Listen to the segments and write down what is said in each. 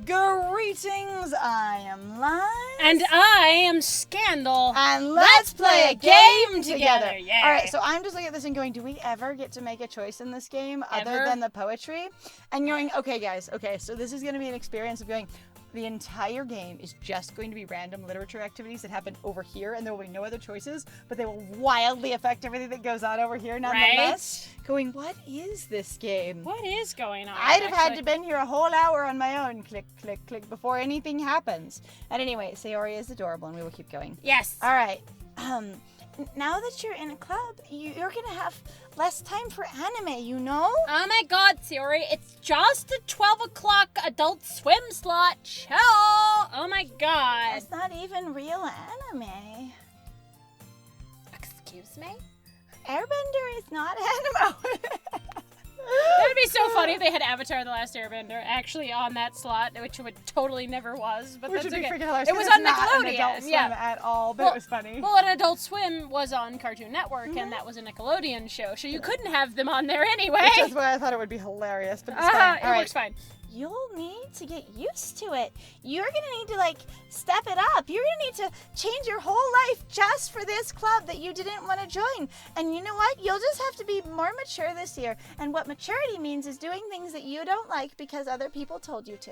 Greetings, I am Lies. And I am Scandal. And let's play a game together. Yeah. Alright, so I'm just looking at this and going, do we ever get to make a choice in this game other than the poetry? And going, okay guys, so this is going to be an experience of going, the entire game is just going to be random literature activities that happen over here, and there will be no other choices, but they will wildly affect everything that goes on over here nonetheless. Right? Going, what is this game? What is going on? I'd have had to been here a whole hour on my own, click, click, click, before anything happens. And anyway, Sayori is adorable, and we will keep going. Yes. All right. Now that you're in a club, you're going to have less time for anime, you know? Oh my god, Sayori, it's just a 12 o'clock adult swim slot. Chill. Oh my god. That's not even real anime. Excuse me? Airbender is not anime. That would be so funny if they had Avatar: The Last Airbender actually on that slot, which would totally never was, but which that's would be okay. freaking hilarious. It was on Nickelodeon. An Adult Swim at all, but it was funny. Well, an Adult Swim was on Cartoon Network, and that was a Nickelodeon show, so you couldn't have them on there anyway. Which is why I thought it would be hilarious, but it's fine. It works fine. You'll need to get used to it. You're gonna need to step it up. You're gonna need to change your whole life just for this club that you didn't want to join. And you know what? You'll just have to be more mature this year. And what maturity means is doing things that you don't like because other people told you to.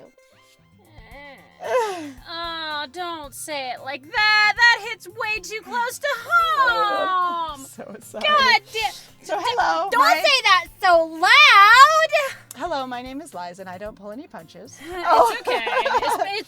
Oh, don't say it like that. That hits way too close to home. So sorry. God damn. So hello. Don't say that so loud. Hello, my name is Liza, and I don't pull any punches. It's okay.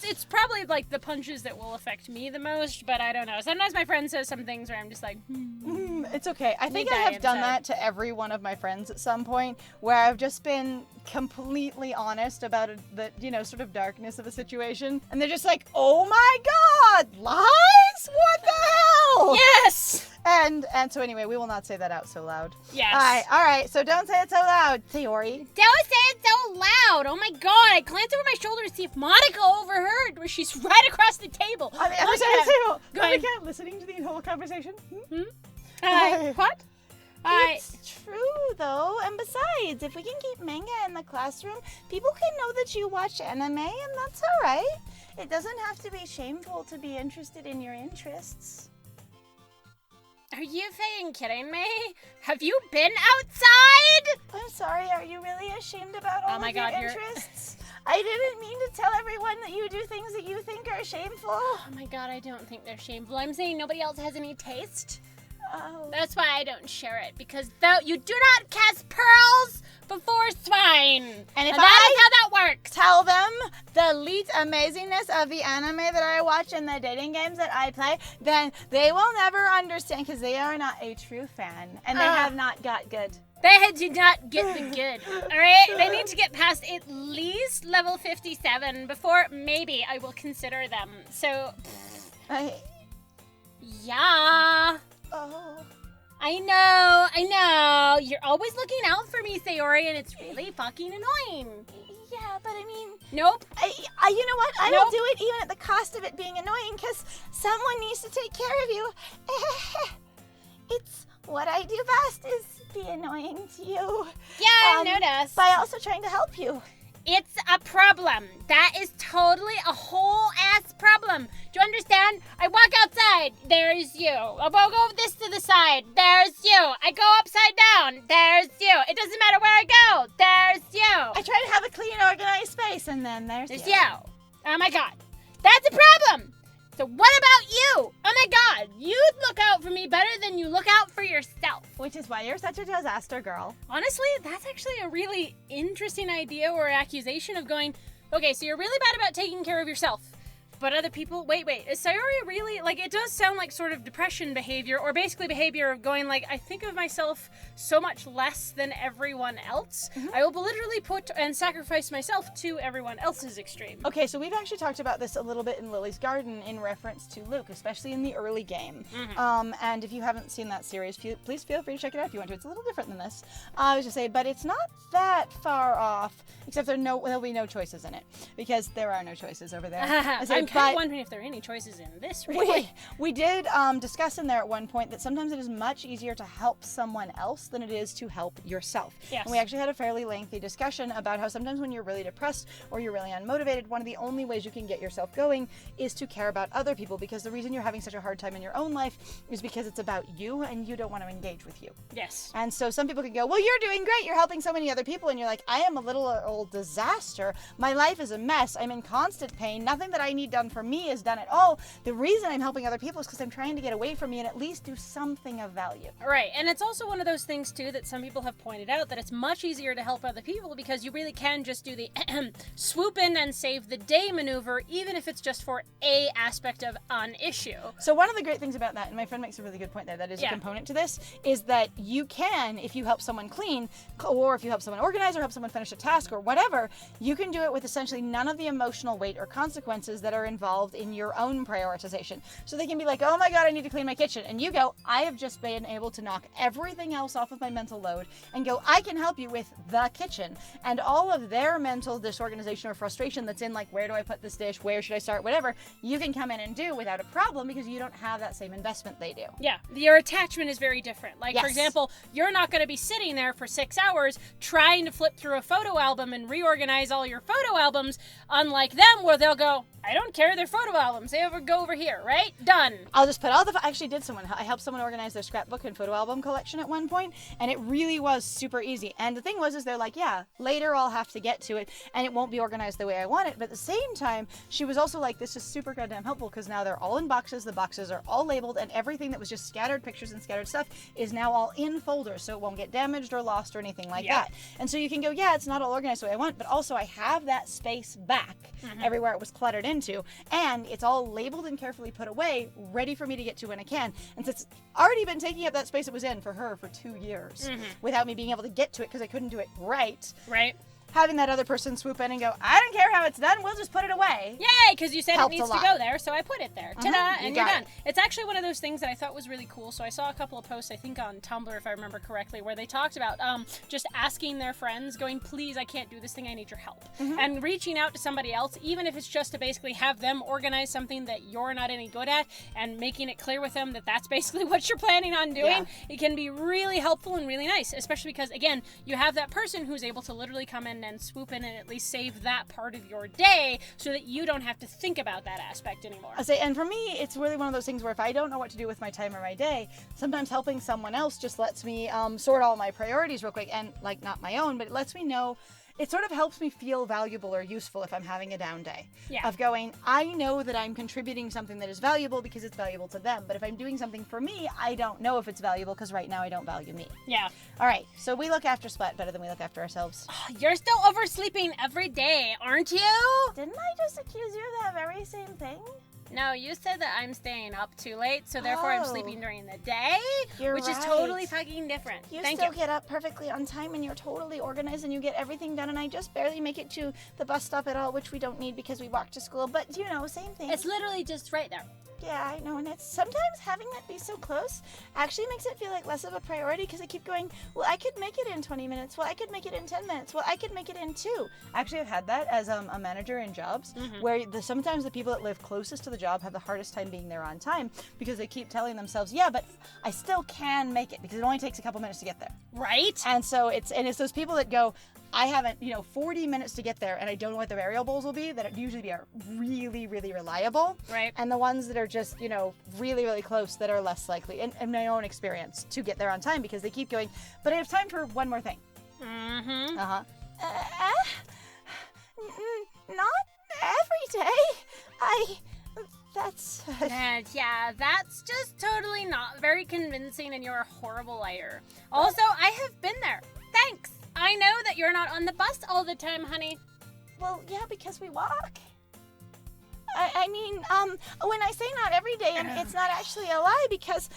It's probably the punches that will affect me the most, but I don't know. Sometimes my friend says some things where I'm just like, It's okay. I think I have done that to every one of my friends at some point, where I've just been completely honest about the sort of darkness of a situation, and they're just like, "Oh my God, Lies? What the hell?" Yes. And so anyway, we will not say that out so loud. Yes. All right. So don't say it so loud, Sayori. Don't say it so loud. Oh my God! I glanced over my shoulder to see if Monica overheard, where she's right across the table. On the other side of the table. Go ahead. Listening to the whole conversation. What? It's true, though. And besides, if we can keep manga in the classroom, people can know that you watch anime, and that's all right. It doesn't have to be shameful to be interested in your interests. Are you fucking kidding me? Have you been outside? I'm sorry, are you really ashamed about all of your interests? I didn't mean to tell everyone that you do things that you think are shameful. Oh my God, I don't think they're shameful. I'm saying nobody else has any taste. Oh. That's why I don't share it, because you do not cast pearls before swine. And if that is how that works. Tell them the elite amazingness of the anime that I watch and the dating games that I play, then they will never understand, because they are not a true fan, and they have not got good. They do not get the good, all right? They need to get past at least level 57 before maybe I will consider them. So, yeah. Oh. I know. You're always looking out for me, Sayori, and it's really fucking annoying. Yeah, but I mean... Nope. You know what? I will do it even at the cost of it being annoying, because someone needs to take care of you. It's what I do best is be annoying to you. Yeah, I noticed. By also trying to help you. It's a problem. That is totally a whole ass problem. Do you understand? I walk outside. There's you. I'll go this to the side. There's you. I go upside down. There's you. It doesn't matter where I go. There's you. I try to have a clean, organized space, and then there's you. Oh my God. That's a problem. So what about you? Oh my God. You look out for me better than you look out for yourself. Which is why you're such a disaster girl. Honestly, that's actually a really interesting idea or accusation of going, okay, so you're really bad about taking care of yourself. But other people, wait, is Sayori really, it does sound like sort of depression behavior, or basically behavior of going, I think of myself so much less than everyone else. Mm-hmm. I will literally put and sacrifice myself to everyone else's extreme. Okay, so we've actually talked about this a little bit in Lily's Garden in reference to Luke, especially in the early game. Mm-hmm. And if you haven't seen that series, please feel free to check it out if you want to. It's a little different than this. I was just saying, but it's not that far off, except there'll be no choices in it, because there are no choices over there. kind of wondering if there are any choices in this report. We did discuss in there at one point that sometimes it is much easier to help someone else than it is to help yourself. Yes. And we actually had a fairly lengthy discussion about how sometimes when you're really depressed or you're really unmotivated, one of the only ways you can get yourself going is to care about other people, because the reason you're having such a hard time in your own life is because it's about you and you don't want to engage with you. Yes. And so some people can go, well, you're doing great. You're helping so many other people. And you're like, I am a little old disaster. My life is a mess. I'm in constant pain. Nothing that I need done for me is done at all. The reason I'm helping other people is because I'm trying to get away from me and at least do something of value. Right. And it's also one of those things, too, that some people have pointed out, that it's much easier to help other people because you really can just do the swoop in and save the day maneuver, even if it's just for a aspect of an issue. So one of the great things about that, and my friend makes a really good point there, that is a component to this, is that you can, if you help someone clean, or if you help someone organize, or help someone finish a task, or whatever, you can do it with essentially none of the emotional weight or consequences that are involved in your own prioritization. So they can be like, oh my God, I need to clean my kitchen. And you go, I have just been able to knock everything else off of my mental load and go, I can help you with the kitchen. And all of their mental disorganization or frustration that's in like, where do I put this dish? Where should I start? Whatever, you can come in and do without a problem because you don't have that same investment they do. Yeah, your attachment is very different. Like, Yes. for example, you're not going to be sitting there for 6 hours trying to flip through a photo album and reorganize all your photo albums, unlike them where they'll go, I don't care, they're photo albums. They go over here, right? Done. I'll just put all the... I actually did I helped someone organize their scrapbook and photo album collection at one point, and it really was super easy. And the thing was, is they're like, yeah, later I'll have to get to it, and it won't be organized the way I want it. But at the same time, she was also like, this is super goddamn helpful because now they're all in boxes. The boxes are all labeled, and everything that was just scattered pictures and scattered stuff is now all in folders, so it won't get damaged or lost or anything like that. And so you can go, yeah, it's not all organized the way I want, but also I have that space back everywhere it was cluttered into, and it's all labeled and carefully put away, ready for me to get to when I can. And since it's already been taking up that space it was in for her for 2 years without me being able to get to it because I couldn't do it right. Having that other person swoop in and go, I don't care how it's done, we'll just put it away. Yay, because you said it needs to go there, so I put it there. Ta-da, and you're done. It's actually one of those things that I thought was really cool. So I saw a couple of posts, I think on Tumblr, if I remember correctly, where they talked about just asking their friends, going, please, I can't do this thing, I need your help. And reaching out to somebody else, even if it's just to basically have them organize something that you're not any good at, and making it clear with them that that's basically what you're planning on doing, it can be really helpful and really nice, especially because, again, you have that person who's able to literally come in and swoop in and at least save that part of your day so that you don't have to think about that aspect anymore. I say, and for me, it's really one of those things where if I don't know what to do with my time or my day, sometimes helping someone else just lets me sort all my priorities real quick, and like not my own, but it lets me know. It sort of helps me feel valuable or useful if I'm having a down day. Of going, I know that I'm contributing something that is valuable because it's valuable to them. But if I'm doing something for me, I don't know if it's valuable because right now I don't value me. All right, so we look after Splat better than we look after ourselves. You're still oversleeping every day, aren't you? Didn't I just accuse you of that very same thing? No, you said that I'm staying up too late, so therefore I'm sleeping during the day, which is totally fucking different. You still get up perfectly on time, and you're totally organized, and you get everything done, and I just barely make it to the bus stop at all, which we don't need because we walk to school, but, you know, same thing. It's literally just right there. Yeah, I know, and it's sometimes having that be so close actually makes it feel like less of a priority because I keep going, well, I could make it in 20 minutes. Well, I could make it in 10 minutes. Well, I could make it in 2. Actually, I've had that as a manager in jobs where sometimes the people that live closest to the job have the hardest time being there on time because they keep telling themselves, yeah, but I still can make it because it only takes a couple minutes to get there. Right. And so it's those people that go, I haven't, 40 minutes to get there and I don't know what the variables will be, that usually are really, really reliable. Right. And the ones that are just, really, really close that are less likely, in my own experience, to get there on time because they keep going, but I have time for one more thing. Not every day. That's just totally not very convincing and you're a horrible liar. Also, I have been there. Thanks. I know that you're not on the bus all the time, honey. Well, yeah, because we walk. I mean, when I say not every day, and it's not actually a lie because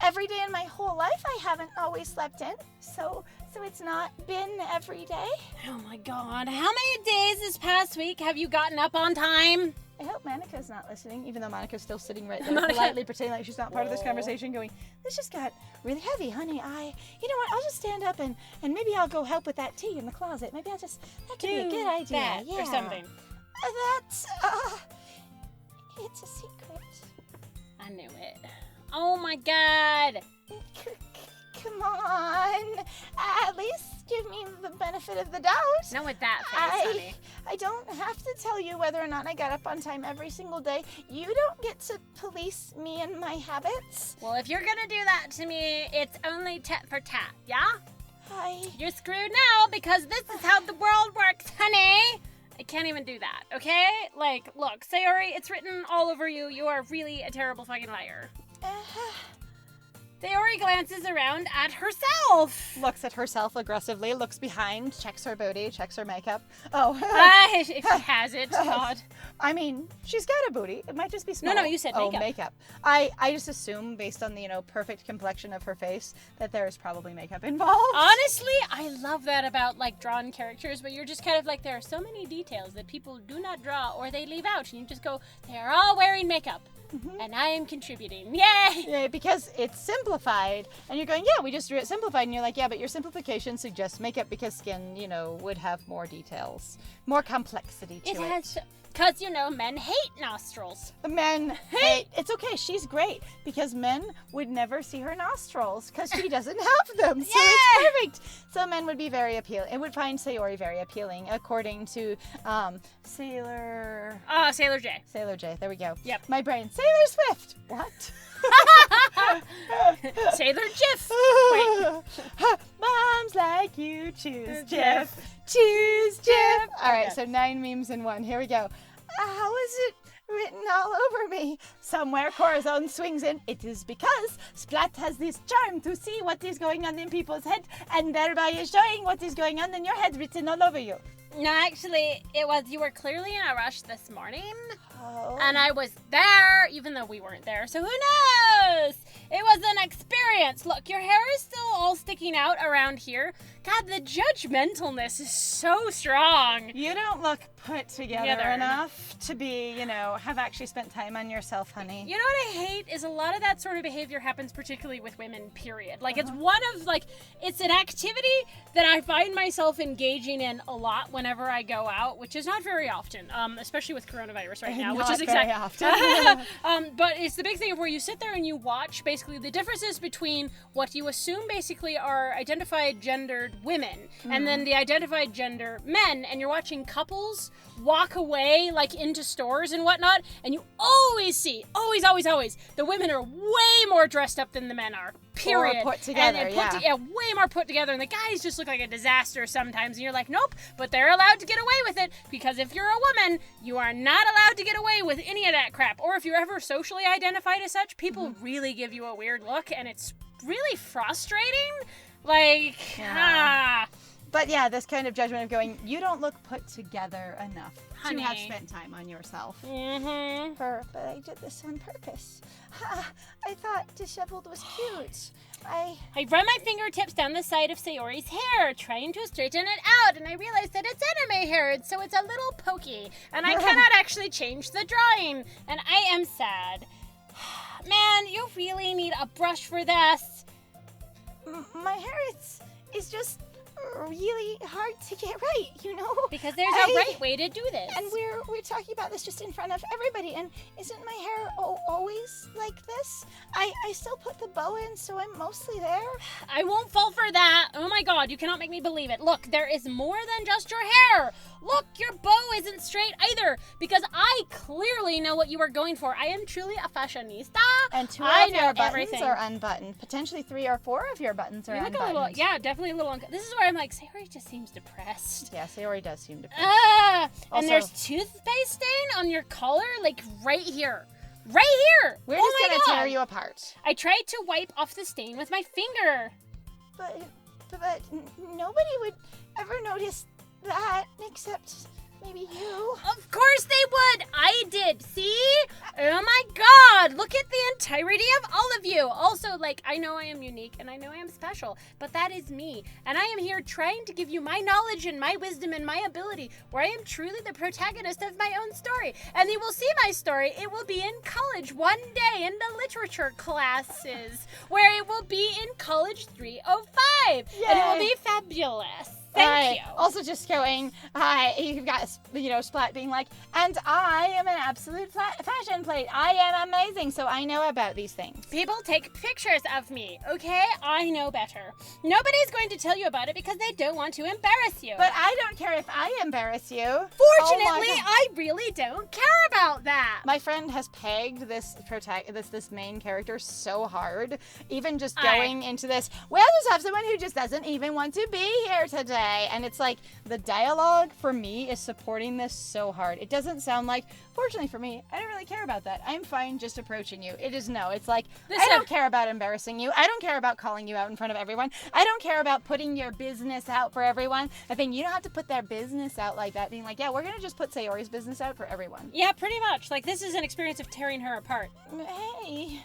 every day in my whole life I haven't always slept in. So it's not been every day. Oh my God. How many days this past week have you gotten up on time? I hope Monica's not listening, even though Monica's still sitting right there, politely pretending like she's not part of this conversation, going, this just got really heavy, honey. You know what, I'll just stand up and maybe I'll go help with that tea in the closet. Maybe that could be a good idea. Or something. It's a secret. I knew it. Oh my god. Come on. At least give me the benefit of the doubt. Not with that face, honey. I don't have to tell you whether or not I got up on time every single day. You don't get to police me and my habits. Well, if you're gonna do that to me, it's only tit for tat, yeah? You're screwed now because this is how the world works, honey. I can't even do that, okay? Like, look, Sayori, it's written all over you. You are really a terrible fucking liar. Sayori glances around at herself. Looks at herself aggressively, looks behind, checks her booty, checks her makeup. Oh. If she has it, God. I mean, she's got a booty. It might just be small. No, you said makeup. Oh, makeup. I just assume, based on the, perfect complexion of her face, that there is probably makeup involved. Honestly, I love that about, like, drawn characters, where you're just kind of like, there are so many details that people do not draw or they leave out, and you just go, they are all wearing makeup. Mm-hmm. And I am contributing. Yay! Yeah, because it's simplified. And you're going, yeah, we just drew it simplified. And you're like, yeah, but your simplification suggests makeup because skin, would have more details. More complexity to it. It has... Because, men hate nostrils. Men hate... It's okay, she's great. Because men would never see her nostrils because she doesn't have them. So it's perfect. So men would be very appealing. It would find Sayori very appealing, according to Sailor... Sailor J. Sailor J, there we go. Yep. My brain. Sailor Swift. What? Sailor Jiff. Wait. Moms like you, choose Jiff. Choose Jiff. All right, so 9 memes in one. Here we go. How is it written all over me? Somewhere Corazon swings in. It is because Splat has this charm to see what is going on in people's heads and thereby is showing what is going on in your head written all over you. No, actually, you were clearly in a rush this morning. Oh. And I was there, even though we weren't there, so who knows? It was an experience. Look, your hair is still all sticking out around here. God, the judgmentalness is so strong. You don't look put together enough to be, have actually spent time on yourself, honey. You know what I hate is a lot of that sort of behavior happens particularly with women, period. Like, it's one of, it's an activity that I find myself engaging in a lot whenever I go out, which is not very often, especially with coronavirus right now, which is very often. But it's the big thing of where you sit there and you watch basically the differences between what you assume basically are identified gendered women and then the identified gender men, and you're watching couples walk away into stores and whatnot, and you always see, always, the women are way more dressed up than the men are. Period. Or put together, way more put together, and the guys just look like a disaster sometimes, and you're like, nope, but they're allowed to get away with it, because if you're a woman, you are not allowed to get away with any of that crap. Or if you're ever socially identified as such, people really give you a weird look, and it's really frustrating. But yeah, this kind of judgment of going, you don't look put together enough Honey. to have spent time on yourself. Mm-hmm. But I did this on purpose. I thought disheveled was cute. I run my fingertips down the side of Sayori's hair, trying to straighten it out, and I realized that it's anime hair, so it's a little pokey, and I cannot actually change the drawing, and I am sad. Man, you really need a brush for this. My hair is just really hard to get right, Because there's a right way to do this. And we're talking about this just in front of everybody, and isn't my hair always like this? I still put the bow in, so I'm mostly there. I won't fall for that. Oh my god, you cannot make me believe it. Look, there is more than just your hair. Look, your bow isn't straight either, because I clearly know what you are going for. I am truly a fashionista. And 2 of your buttons are unbuttoned. Potentially 3 or 4 of your buttons are unbuttoned. Definitely a little this is where I'm like, Sayori just seems depressed. Yeah, Sayori does seem depressed. And there's toothpaste stain on your collar, right here. Right here! We're just gonna tear you apart. I tried to wipe off the stain with my finger. But nobody would ever notice that, except maybe you. Of course they would! I did, see? Oh my god! Look at the entirety of all of you! Also, I know I am unique and I know I am special, but that is me. And I am here trying to give you my knowledge and my wisdom and my ability, where I am truly the protagonist of my own story. And you will see my story. It will be in college one day in the literature classes, where it will be in college 305. Yay. And it will be fabulous. Thank you. Also just going, you've got, Splat being like, and I am an absolute fashion plate. I am amazing, so I know about these things. People take pictures of me, okay? I know better. Nobody's going to tell you about it because they don't want to embarrass you. But I don't care if I embarrass you. Fortunately, I really don't care about that. My friend has pegged this main character so hard, even just going into this, we'll just have someone who just doesn't even want to be here today. And it's like, the dialogue for me is supporting this so hard. It doesn't sound like, fortunately for me, I don't really care about that. I'm fine just approaching you. It is no. It's like, I don't care about embarrassing you. I don't care about calling you out in front of everyone. I don't care about putting your business out for everyone. I think you don't have to put their business out like that, being like, yeah, we're going to just put Sayori's business out for everyone. Yeah, pretty much. Like, this is an experience of tearing her apart. Hey.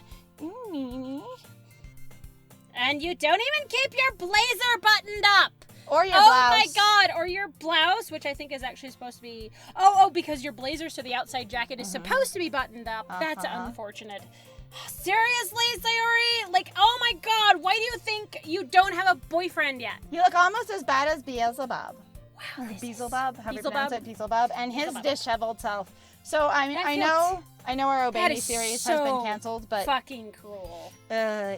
And you don't even keep your blazer buttoned up. Or your blouse. Oh my god, or your blouse, which I think is actually supposed to be... Oh, because your blazer, so the outside jacket is supposed to be buttoned up. That's unfortunate. Seriously, Sayori? Like, oh my god, why do you think you don't have a boyfriend yet? You look almost as bad as Beelzebub. Wow, Beelzebub, how do you pronounce it? Beelzebub, and his disheveled self. So, I mean, I know our Obey series has been canceled, but... fucking cruel.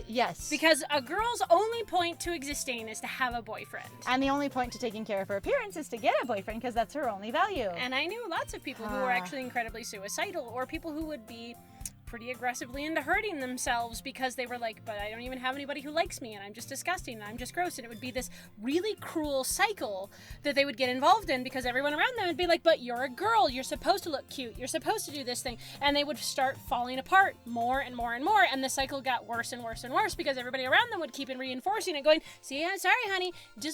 Yes. Because a girl's only point to existing is to have a boyfriend. And the only point to taking care of her appearance is to get a boyfriend, because that's her only value. And I knew lots of people who were actually incredibly suicidal, or people who would be pretty aggressively into hurting themselves because they were like, but I don't even have anybody who likes me, and I'm just disgusting, and I'm just gross. And it would be this really cruel cycle that they would get involved in, because everyone around them would be like, but you're a girl, you're supposed to look cute, you're supposed to do this thing. And they would start falling apart more and more and more, and the cycle got worse and worse and worse, because everybody around them would keep reinforcing it, going, see, I'm sorry, honey,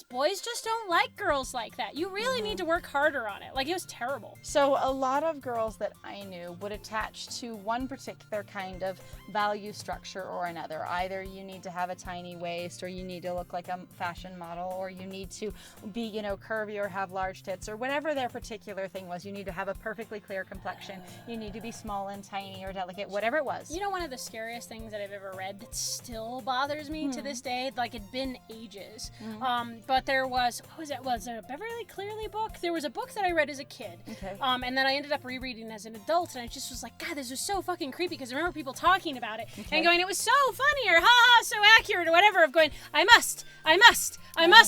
boys just don't like girls like that. You really need to work harder on it. Like, it was terrible. So a lot of girls that I knew would attach to one particular kind of value structure or another. Either you need to have a tiny waist, or you need to look like a fashion model, or you need to be, curvy or have large tits, or whatever their particular thing was. You need to have a perfectly clear complexion. You need to be small and tiny or delicate, whatever it was. One of the scariest things that I've ever read that still bothers me to this day, like, it'd been ages. But there was, was it a Beverly Cleary book? There was a book that I read as a kid. Okay. And then I ended up rereading as an adult, and I just was like, God, this was so fucking creepy, because I remember people talking about it and going, it was so funny, or ha, so accurate, or whatever, of going, I must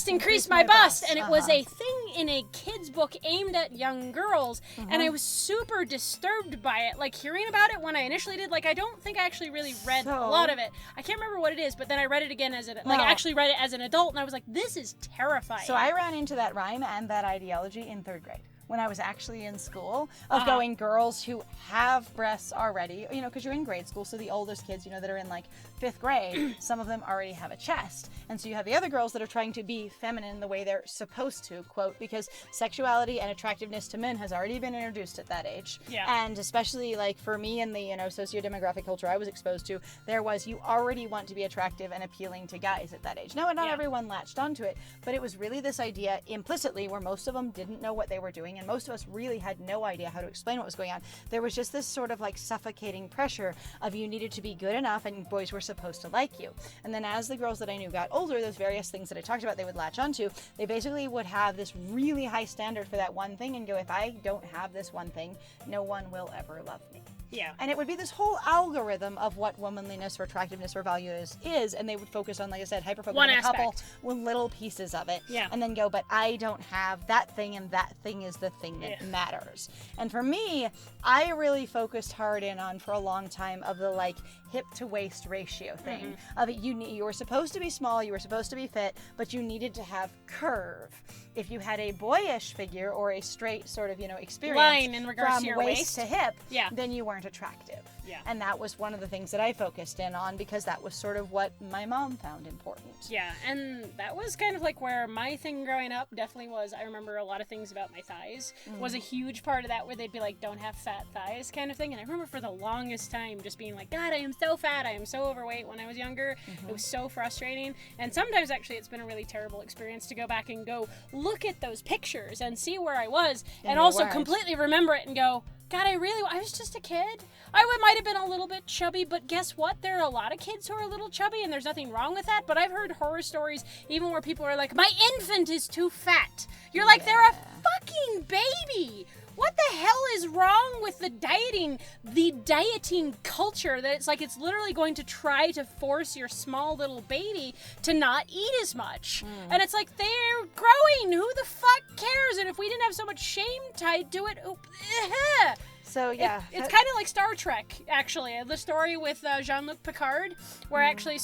increase my bust. And it was a thing in a kid's book aimed at young girls, and I was super disturbed by it. Like, hearing about it when I initially did, like, I don't think I actually really read a lot of it. I can't remember what it is, but then I read it again actually read it as an adult, and I was like, this is terrifying. So I ran into that rhyme and that ideology in 3rd grade. When I was actually in school, of going, girls who have breasts already, because you're in grade school, so the oldest kids, that are in like 5th grade, some of them already have a chest. And so you have the other girls that are trying to be feminine the way they're supposed to, quote, because sexuality and attractiveness to men has already been introduced at that age. Yeah. And especially like for me in the, socio-demographic culture I was exposed to, there was, you already want to be attractive and appealing to guys at that age. No, not everyone latched onto it, but it was really this idea implicitly where most of them didn't know what they were doing, and most of us really had no idea how to explain what was going on. There was just this sort of like suffocating pressure of you needed to be good enough and boys were supposed to like you. And then as the girls that I knew got older, those various things that I talked about they would latch onto, they basically would have this really high standard for that one thing and go, if I don't have this one thing, no one will ever love me. Yeah. And it would be this whole algorithm of what womanliness or attractiveness or value is, and they would focus on, like I said, hyper-focus on a couple with little pieces of it. Yeah. And then go, but I don't have that thing, and that thing is the thing that matters. And for me, I really focused hard in on, for a long time, of the like hip to waist ratio thing. Of it, you were supposed to be small, you were supposed to be fit, but you needed to have curve. If you had a boyish figure or a straight sort of, experience line in regards from to your waist to hip, then you weren't attractive. Yeah. And that was one of the things that I focused in on, because that was sort of what my mom found important. Yeah, and that was kind of like where my thing growing up definitely was. I remember a lot of things about my thighs was a huge part of that, where they'd be like, don't have fat thighs kind of thing. And I remember for the longest time just being like, God, I am so fat, I am so overweight when I was younger. It was so frustrating. And sometimes actually it's been a really terrible experience to go back and go look at those pictures and see where I was, and also completely remember it and go, God, I was just a kid. Might have been a little bit chubby, but guess what? There are a lot of kids who are a little chubby, and there's nothing wrong with that. But I've heard horror stories, even where people are like, my infant is too fat. You're like, they're a fucking baby. What the hell is wrong with the dieting culture that it's like it's literally going to try to force your small little baby to not eat as much? And it's like, they're growing. Who the fuck cares? And if we didn't have so much shame tied to it, So, yeah. It's kind of like Star Trek, actually. The story with Jean-Luc Picard, where actually,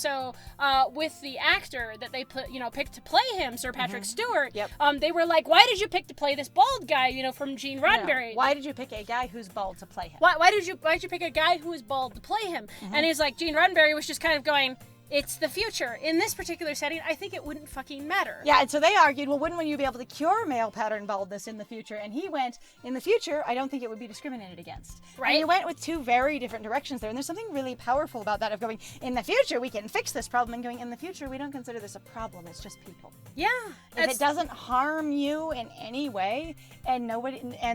with the actor that they picked to play him, Sir Patrick Stewart, they were like, why did you pick to play this bald guy, from Gene Roddenberry? No. Why did you pick a guy who's bald to play him? Why did you pick a guy who is bald to play him? And he's like, Gene Roddenberry was just kind of going, it's the future. In this particular setting, I think it wouldn't fucking matter. Yeah, and so they argued, well, wouldn't you be able to cure male pattern baldness in the future? And he went, in the future, I don't think it would be discriminated against. Right. And you went with two very different directions there. And there's something really powerful about that, of going, in the future, we can fix this problem, and going, in the future, we don't consider this a problem. It's just people. Yeah. If it doesn't harm you in any way, and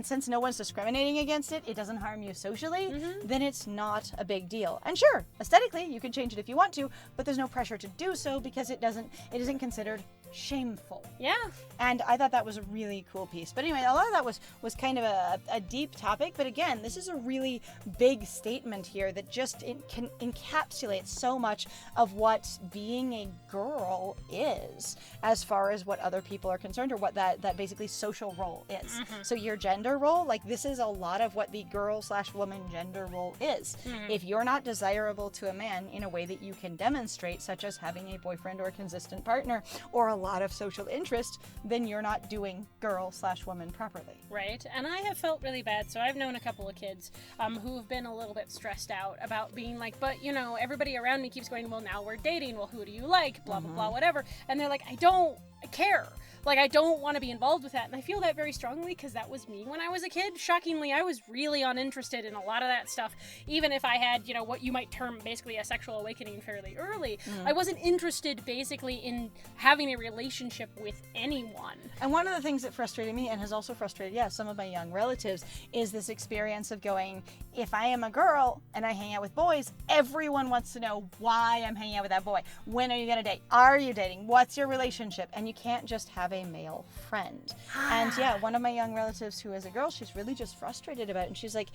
since no one's discriminating against it, it doesn't harm you socially, then it's not a big deal. And sure, aesthetically, you can change it if you want to, but there's no pressure to do so because it isn't considered shameful. Yeah. And I thought that was a really cool piece. But anyway, a lot of that was kind of a deep topic. But again, this is a really big statement here that just encapsulates so much of what being a girl is, as far as what other people are concerned, or what that basically social role is. So your gender role, like, this is a lot of what the girl/woman gender role is. If you're not desirable to a man in a way that you can demonstrate, such as having a boyfriend or a consistent partner, or a lot of social interest, then you're not doing girl/woman properly. Right. And I have felt really bad. So I've known a couple of kids who have been a little bit stressed out about being like, but everybody around me keeps going, well, now we're dating. Well, who do you like? Blah, blah, blah, whatever. And they're like, I don't care. Like, I don't want to be involved with that. And I feel that very strongly because that was me when I was a kid. Shockingly, I was really uninterested in a lot of that stuff. Even if I had, what you might term basically a sexual awakening fairly early, I wasn't interested basically in having a relationship with anyone. And one of the things that frustrated me, and has also frustrated, some of my young relatives, is this experience of going, if I am a girl and I hang out with boys, everyone wants to know why I'm hanging out with that boy. When are you going to date? Are you dating? What's your relationship? And you can't just have a male friend. And one of my young relatives who is a girl, she's really just frustrated about it. And she's like,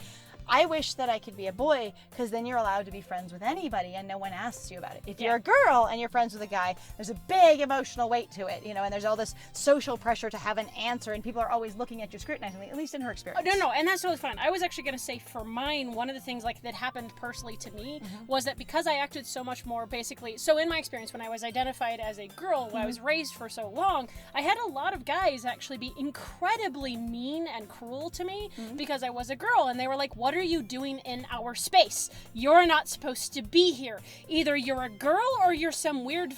I wish that I could be a boy, because then you're allowed to be friends with anybody and no one asks you about it. If you're a girl and you're friends with a guy, there's a big emotional weight to it, and there's all this social pressure to have an answer, and people are always looking at you scrutinizingly, at least in her experience. No, and that's totally fine. I was actually going to say, for mine, one of the things that happened personally to me was that because I acted so much more basically, so in my experience, when I was identified as a girl, when I was raised for so long, I had a lot of guys actually be incredibly mean and cruel to me because I was a girl, and they were like, what are you doing in our space? You're not supposed to be here. Either you're a girl or you're some weird,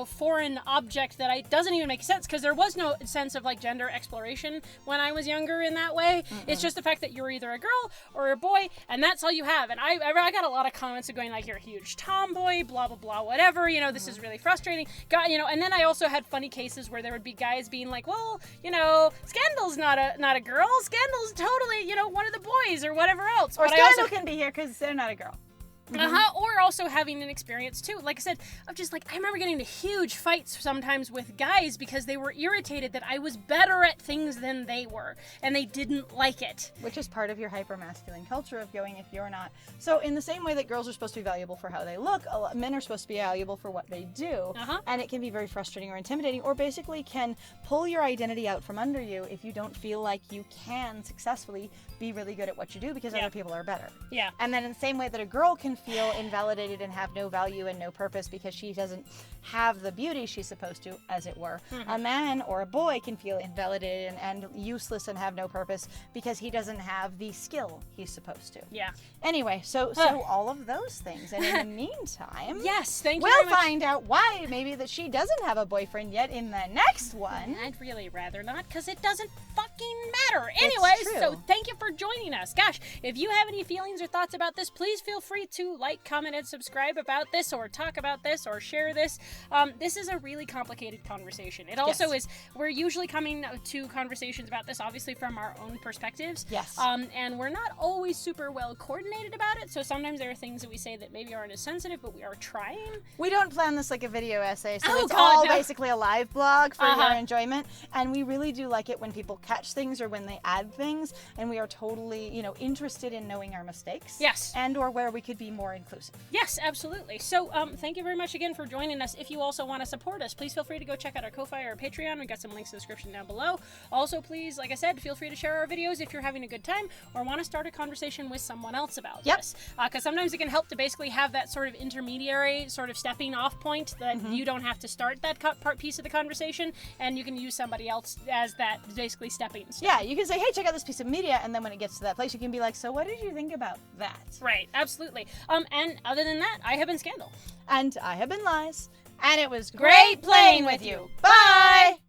foreign object that doesn't even make sense, because there was no sense of gender exploration when I was younger in that way. It's just the fact that you're either a girl or a boy, and that's all you have. And I got a lot of comments of going like, you're a huge tomboy, blah, blah, blah, whatever, this is really frustrating. And then I also had funny cases where there would be guys being like, well, Scandal's not a girl. Scandal's totally, one of the boys or whatever else. Or Scandal can be here because they're not a girl. Or also having an experience too, like I said, of just I remember getting into huge fights sometimes with guys because they were irritated that I was better at things than they were, and they didn't like it. Which is part of your hyper-masculine culture of going, if you're not. So in the same way that girls are supposed to be valuable for how they look, men are supposed to be valuable for what they do. And it can be very frustrating or intimidating, or basically can pull your identity out from under you if you don't feel like you can successfully be really good at what you do because other people are better. Yeah. And then in the same way that a girl can feel invalidated and have no value and no purpose because she doesn't have the beauty she's supposed to, as it were. A man or a boy can feel invalidated and useless and have no purpose because he doesn't have the skill he's supposed to. Yeah. Anyway, so all of those things. And in the meantime, yes, thank you. We'll find out why maybe that she doesn't have a boyfriend yet in the next one. I'd really rather not, because it doesn't fucking matter. Anyway, so thank you for joining us. Gosh, if you have any feelings or thoughts about this, please feel free to to like, comment, and subscribe about this, or talk about this, or share this. This is a really complicated conversation. It also is, we're usually coming to conversations about this, obviously, from our own perspectives. Yes. And we're not always super well coordinated about it, so sometimes there are things that we say that maybe aren't as sensitive, but we are trying. We don't plan this like a video essay, so it's all basically a live blog for your enjoyment, and we really do like it when people catch things or when they add things, and we are totally, interested in knowing our mistakes. Yes. And or where we could be more inclusive. Yes, absolutely. So, thank you very much again for joining us. If you also want to support us, please feel free to go check out our Ko-Fi or Patreon. We've got some links in the description down below. Also, please, like I said, feel free to share our videos if you're having a good time or want to start a conversation with someone else about this. Because sometimes it can help to basically have that sort of intermediary, sort of stepping off point that you don't have to start that piece of the conversation, and you can use somebody else as that basically stepping stone. Yeah, you can say, hey, check out this piece of media, and then when it gets to that place, you can be like, so what did you think about that? Right, absolutely. And other than that, I have been Scandal. And I have been Lies. And it was great playing with you. Bye!